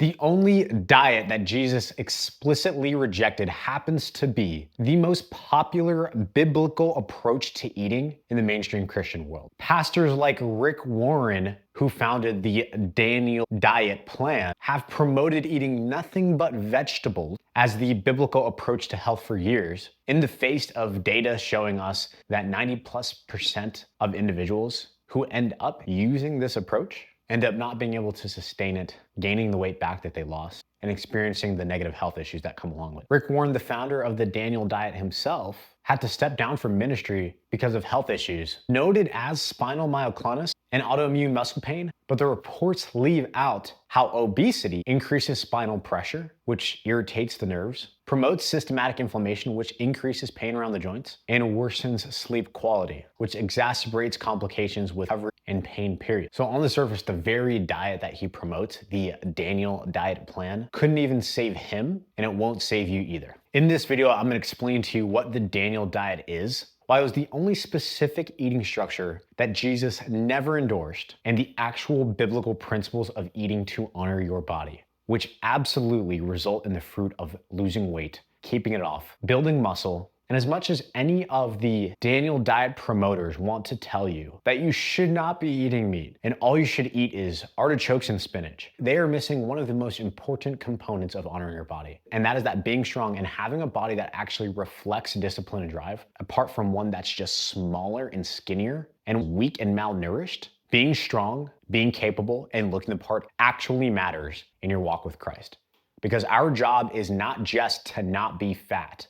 The only diet that Jesus explicitly rejected happens to be the most popular biblical approach to eating in the mainstream Christian world. Pastors like Rick Warren, who founded the Daniel diet plan, have promoted eating nothing but vegetables as the biblical approach to health for years, in the face of data showing us that 90+% of individuals who end up using this approach end up not being able to sustain it, gaining the weight back that they lost, and experiencing the negative health issues that come along with it. Rick Warren, the founder of the Daniel diet himself, had to step down from ministry because of health issues, noted as spinal myoclonus and autoimmune muscle pain, but the reports leave out how obesity increases spinal pressure, which irritates the nerves, promotes systematic inflammation, which increases pain around the joints, and worsens sleep quality, which exacerbates complications with recovery and pain period. So on the surface, the very diet that he promotes, the Daniel diet plan, couldn't even save him, and it won't save you either. In this video, I'm gonna explain to you what the Daniel diet is, why it was the only specific eating structure that Jesus never endorsed, and the actual biblical principles of eating to honor your body, which absolutely result in the fruit of losing weight, keeping it off, building muscle. And as much as any of the Daniel diet promoters want to tell you that you should not be eating meat and all you should eat is artichokes and spinach, they are missing one of the most important components of honoring your body. And that is that being strong and having a body that actually reflects discipline and drive, apart from one that's just smaller and skinnier and weak and malnourished. Being strong, being capable, and looking the part actually matters in your walk with Christ. Because our job is not just to not be fat.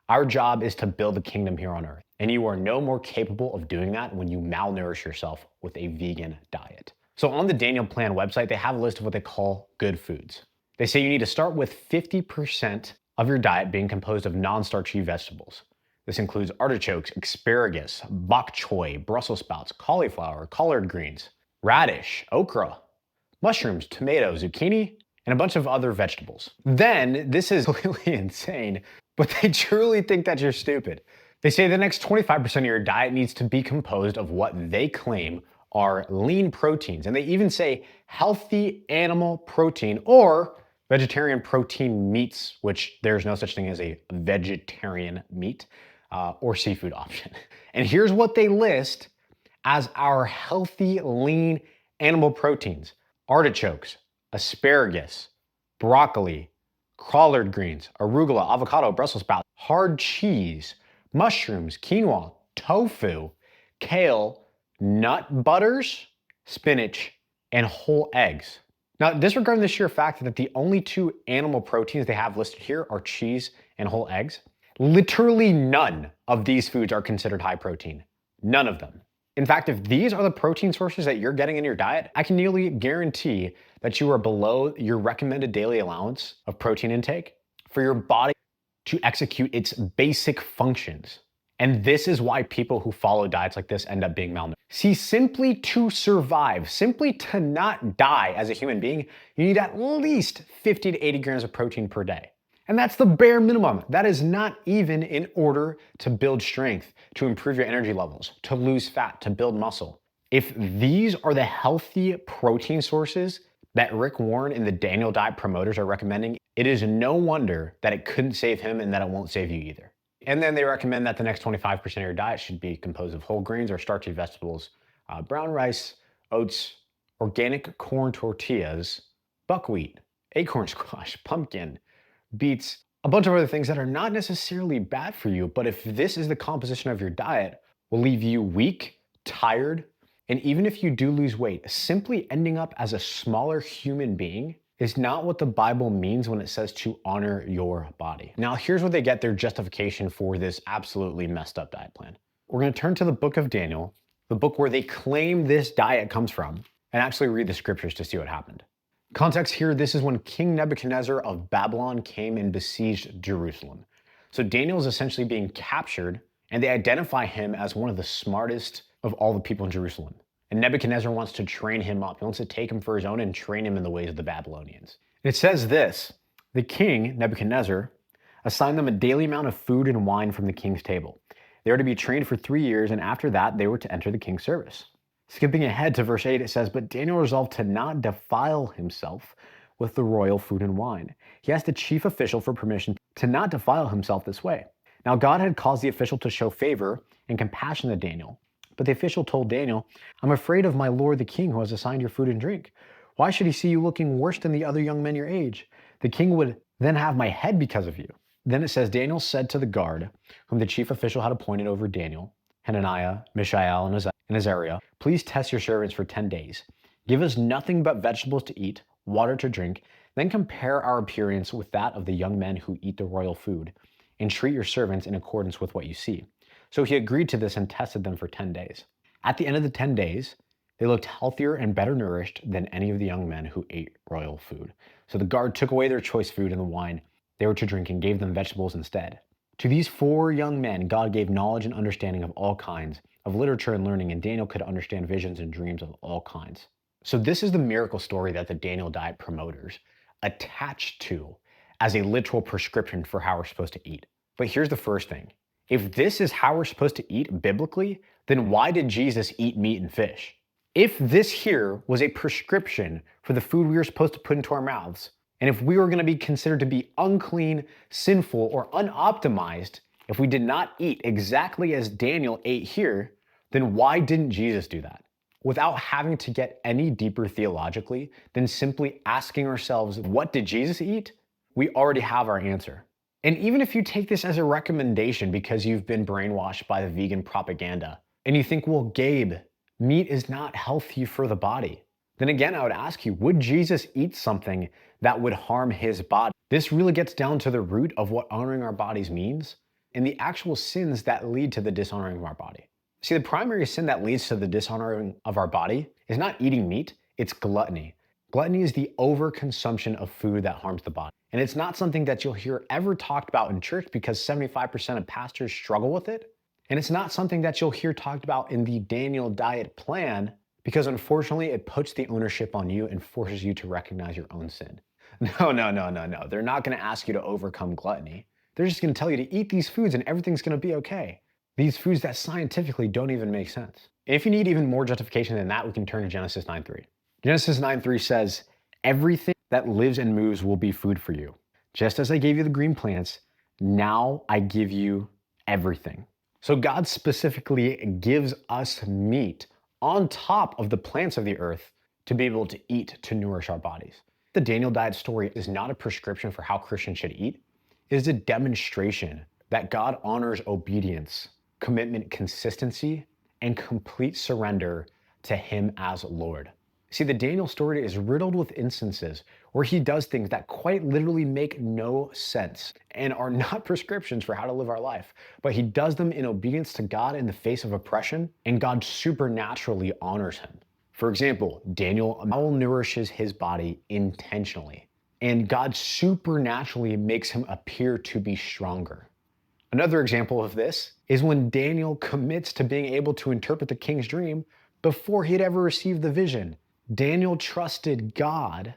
Our job is to build the kingdom here on earth. And you are no more capable of doing that when you malnourish yourself with a vegan diet. So on the Daniel Plan website, they have a list of what they call good foods. They say you need to start with 50% of your diet being composed of non-starchy vegetables. This includes artichokes, asparagus, bok choy, Brussels sprouts, cauliflower, collard greens, radish, okra, mushrooms, tomatoes, zucchini, and a bunch of other vegetables. Then, this is completely insane, but they truly think that you're stupid. They say the next 25% of your diet needs to be composed of what they claim are lean proteins. And they even say healthy animal protein or vegetarian protein meats, which there's no such thing as a vegetarian meat or seafood option. And here's what they list as our healthy, lean animal proteins: artichokes, asparagus, broccoli, collard greens, arugula, avocado, Brussels sprouts, hard cheese, mushrooms, quinoa, tofu, kale, nut butters, spinach, and whole eggs. Now, disregarding the sheer fact that the only two animal proteins they have listed here are cheese and whole eggs, literally none of these foods are considered high protein. None of them. In fact, if these are the protein sources that you're getting in your diet, I can nearly guarantee that you are below your recommended daily allowance of protein intake for your body to execute its basic functions. And this is why people who follow diets like this end up being malnourished. See, simply to survive, simply to not die as a human being, you need at least 50 to 80 grams of protein per day. And that's the bare minimum. That is not even in order to build strength, to improve your energy levels, to lose fat, to build muscle. If these are the healthy protein sources that Rick Warren and the Daniel diet promoters are recommending, it is no wonder that it couldn't save him and that it won't save you either. And then they recommend that the next 25% of your diet should be composed of whole grains or starchy vegetables, brown rice, oats, organic corn tortillas, buckwheat, acorn squash, pumpkin, beets, a bunch of other things that are not necessarily bad for you, but if this is the composition of your diet, will leave you weak, tired, and even if you do lose weight, simply ending up as a smaller human being is not what the Bible means when it says to honor your body. Now, here's where they get their justification for this absolutely messed up diet plan. We're gonna turn to the book of Daniel, the book where they claim this diet comes from, and actually read the scriptures to see what happened. Context here, this is when King Nebuchadnezzar of Babylon came and besieged Jerusalem. So Daniel is essentially being captured, and they identify him as one of the smartest of all the people in Jerusalem. And Nebuchadnezzar wants to train him up. He wants to take him for his own and train him in the ways of the Babylonians. And it says this: the king, Nebuchadnezzar, assigned them a daily amount of food and wine from the king's table. They were to be trained for 3 years, and after that, they were to enter the king's service. Skipping ahead to verse 8, it says, but Daniel resolved to not defile himself with the royal food and wine. He asked the chief official for permission to not defile himself this way. Now, God had caused the official to show favor and compassion to Daniel. But the official told Daniel, "I'm afraid of my lord the king who has assigned your food and drink. Why should he see you looking worse than the other young men your age? The king would then have my head because of you." Then it says, Daniel said to the guard, whom the chief official had appointed over Daniel, Hananiah, Mishael, and Azariah, "Please test your servants for 10 days. Give us nothing but vegetables to eat, water to drink, then compare our appearance with that of the young men who eat the royal food, and treat your servants in accordance with what you see." So he agreed to this and tested them for 10 days. At the end of the 10 days, they looked healthier and better nourished than any of the young men who ate royal food. So the guard took away their choice food and the wine they were to drink and gave them vegetables instead. To these 4 young men, God gave knowledge and understanding of all kinds of literature and learning, and Daniel could understand visions and dreams of all kinds. So this is the miracle story that the Daniel diet promoters attached to as a literal prescription for how we're supposed to eat. But here's the first thing. If this is how we're supposed to eat biblically, then why did Jesus eat meat and fish? If this here was a prescription for the food we were supposed to put into our mouths, and if we were going to be considered to be unclean, sinful, or unoptimized if we did not eat exactly as Daniel ate here, then why didn't Jesus do that? Without having to get any deeper theologically than simply asking ourselves, what did Jesus eat? We already have our answer. And even if you take this as a recommendation because you've been brainwashed by the vegan propaganda, and you think, well, Gabe, meat is not healthy for the body, then again, I would ask you, would Jesus eat something that would harm his body? This really gets down to the root of what honoring our bodies means and the actual sins that lead to the dishonoring of our body. See, the primary sin that leads to the dishonoring of our body is not eating meat, it's gluttony. Gluttony is the overconsumption of food that harms the body. And it's not something that you'll hear ever talked about in church because 75% of pastors struggle with it. And it's not something that you'll hear talked about in the Daniel diet plan because unfortunately it puts the ownership on you and forces you to recognize your own sin. No. They're not going to ask you to overcome gluttony. They're just going to tell you to eat these foods and everything's going to be okay. These foods that scientifically don't even make sense. If you need even more justification than that, we can turn to Genesis 9:3. Genesis 9:3 says, "Everything that lives and moves will be food for you. Just as I gave you the green plants, now I give you everything." So God specifically gives us meat on top of the plants of the earth to be able to eat to nourish our bodies. The Daniel diet story is not a prescription for how Christians should eat. It is a demonstration that God honors obedience, commitment, consistency, and complete surrender to him as Lord. See, the Daniel story is riddled with instances where he does things that quite literally make no sense and are not prescriptions for how to live our life, but he does them in obedience to God in the face of oppression, and God supernaturally honors him. For example, Daniel malnourishes his body intentionally, and God supernaturally makes him appear to be stronger. Another example of this is when Daniel commits to being able to interpret the king's dream before he'd ever received the vision. Daniel trusted God,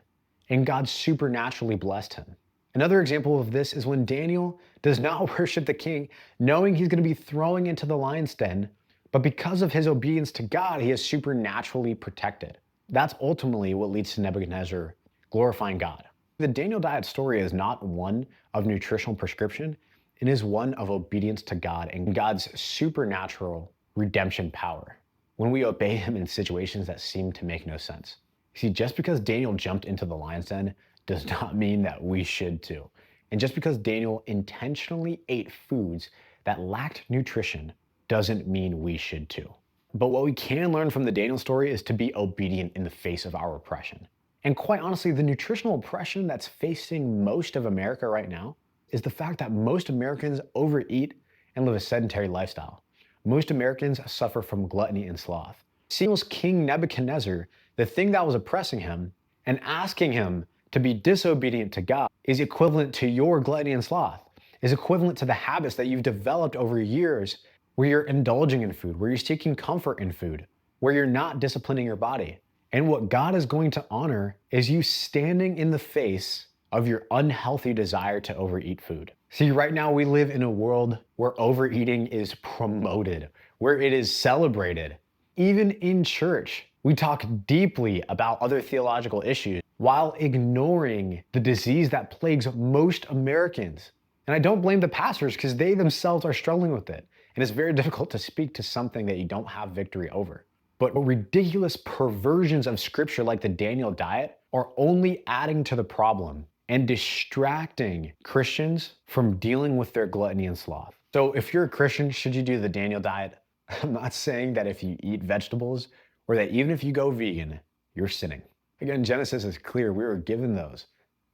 and God supernaturally blessed him. Another example of this is when Daniel does not worship the king, knowing he's going to be throwing into the lion's den, but because of his obedience to God, he is supernaturally protected. That's ultimately what leads to Nebuchadnezzar glorifying God. The Daniel diet story is not one of nutritional prescription. It is one of obedience to God and God's supernatural redemption power when we obey him in situations that seem to make no sense. See, just because Daniel jumped into the lion's den does not mean that we should too. And just because Daniel intentionally ate foods that lacked nutrition doesn't mean we should too. But what we can learn from the Daniel story is to be obedient in the face of our oppression. And quite honestly, the nutritional oppression that's facing most of America right now is the fact that most Americans overeat and live a sedentary lifestyle. Most Americans suffer from gluttony and sloth. Daniel's king Nebuchadnezzar, the thing that was oppressing him and asking him to be disobedient to God is equivalent to your gluttony and sloth, is equivalent to the habits that you've developed over years where you're indulging in food, where you're seeking comfort in food, where you're not disciplining your body. And what God is going to honor is you standing in the face of your unhealthy desire to overeat food. See, right now we live in a world where overeating is promoted, where it is celebrated. Even in church, We talk deeply about other theological issues while ignoring the disease that plagues most Americans. And I don't blame the pastors because they themselves are struggling with it. And it's very difficult to speak to something that you don't have victory over. But ridiculous perversions of scripture like the Daniel diet are only adding to the problem and distracting Christians from dealing with their gluttony and sloth. So if you're a Christian, should you do the Daniel diet? I'm not saying that if you eat vegetables or that even if you go vegan, you're sinning. Again, Genesis is clear, we were given those.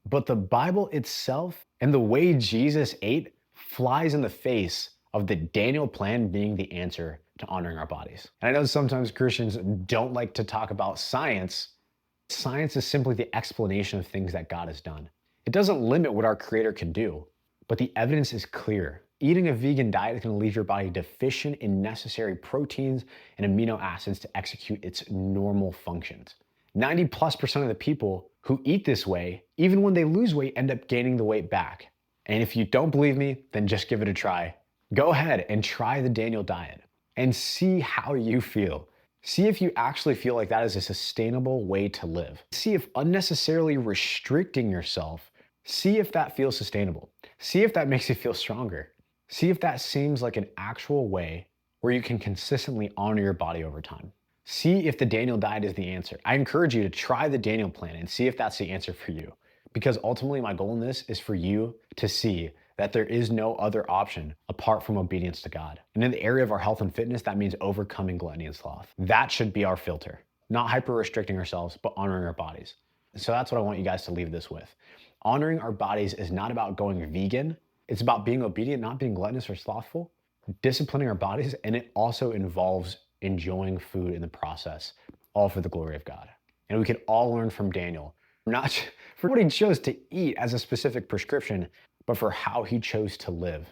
But the Bible itself and the way Jesus ate flies in the face of the Daniel plan being the answer to honoring our bodies. And I know sometimes Christians don't like to talk about science. Science is simply the explanation of things that God has done. It doesn't limit what our Creator can do, but the evidence is clear. Eating a vegan diet is going to leave your body deficient in necessary proteins and amino acids to execute its normal functions. 90+% of the people who eat this way, even when they lose weight, end up gaining the weight back. And if you don't believe me, then just give it a try. Go ahead and try the Daniel diet and see how you feel. See if you actually feel like that is a sustainable way to live. See if unnecessarily restricting yourself, see if that feels sustainable. See if that makes you feel stronger. See if that seems like an actual way where you can consistently honor your body over time. See if the Daniel diet is the answer. I encourage you to try the Daniel plan and see if that's the answer for you. Because ultimately my goal in this is for you to see that there is no other option apart from obedience to God. And in the area of our health and fitness, that means overcoming gluttony and sloth. That should be our filter. Not hyper-restricting ourselves, but honoring our bodies. So that's what I want you guys to leave this with. Honoring our bodies is not about going vegan. It's about being obedient, not being gluttonous or slothful, disciplining our bodies, and it also involves enjoying food in the process, all for the glory of God. And we can all learn from Daniel, not for what he chose to eat as a specific prescription, but for how he chose to live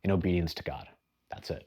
in obedience to God. That's it.